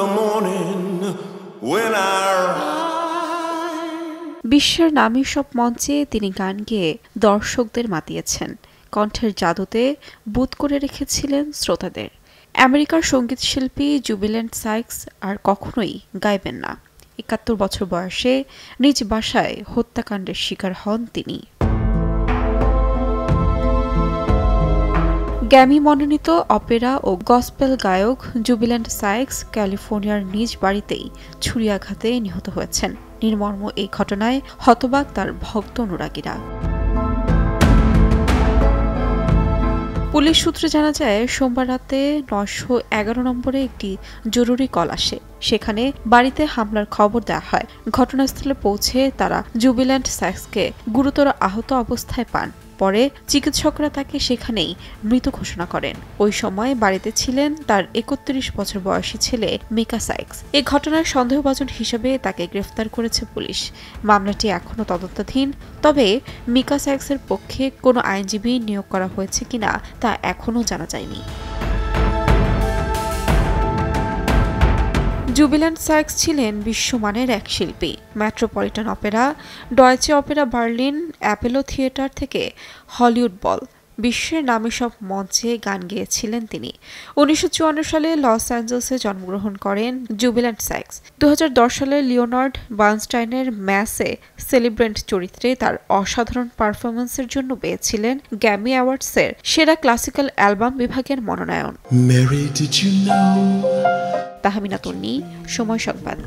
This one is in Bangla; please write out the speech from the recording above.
the morning when I বিশ্বের নামী সব মঞ্চে তিনি গান গেয়ে দর্শকদের মাতিয়েছেন, কণ্ঠের জাদুতে বুঁদ করে রেখেছিলেন শ্রোতাদের। আমেরিকার সঙ্গীতশিল্পী জুবিল্যান্ট সাইক্স আর কখনোই গাইবেন না। ৭১ বছর বয়সে নিজ বাসায় হত্যাকাণ্ডের শিকার হন তিনি। গ্র্যামি মনোনীত অপেরা ও গসপেল গায়ক জুবিল্যান্ট সাইক্স ক্যালিফোর্নিয়ার নিজ বাড়িতেই ছুরিয়াঘাতে নিহত হয়েছেন। নির্মম এই ঘটনায় হতবাক তার ভক্ত অনুরাগীরা। পুলিশ সূত্রে জানা যায়, সোমবার রাতে ৯১১ নম্বরে একটি জরুরি কল আসে। সেখানে বাড়িতে হামলার খবর দেওয়া হয়। ঘটনাস্থলে পৌঁছে তারা জুবিল্যান্ট সাইক্সকে গুরুতর আহত অবস্থায় পান। পরে চিকিৎসকরা তাকে সেখানেই মৃত ঘোষণা করেন। ওই সময় বাড়িতে ছিলেন তার ৩১ বছর বয়সী ছেলে মিকা সাইক্স। এই ঘটনার সন্দেহভাজন হিসেবে তাকে গ্রেফতার করেছে পুলিশ। মামলাটি এখনও তদন্তাধীন। তবে মিকা সাইক্সের পক্ষে কোনো আইনজীবী নিয়োগ করা হয়েছে কিনা তা এখনও জানা যায়নি। জুবিল্যান্ট সাইক্স ছিলেন বিশ্বমানের এক শিল্পী। Metropolitan Opera, Deutsche Opera Berlin, Apollo theatre থেকে হলিউড বল, বিশ্বের নামী সব মঞ্চে গান গেয়েছিলেন তিনি। ১৯৫৪ সালে লস অ্যাঞ্জেলসে জন্মগ্রহণ করেন জুবিল্যান্ট সাইক্স। ২০১০ সালে লিওনার্ড বার্নস্টাইনের ম্যাসে সেলিব্রেন্ট চরিত্রে তার অসাধারণ পারফরম্যান্সের জন্য পেয়েছিলেন গ্র্যামি অ্যাওয়ার্ডসের সেরা ক্লাসিক্যাল অ্যালবাম বিভাগের মনোনয়ন। তাহমিনা তন্নি, সময় সংবাদ।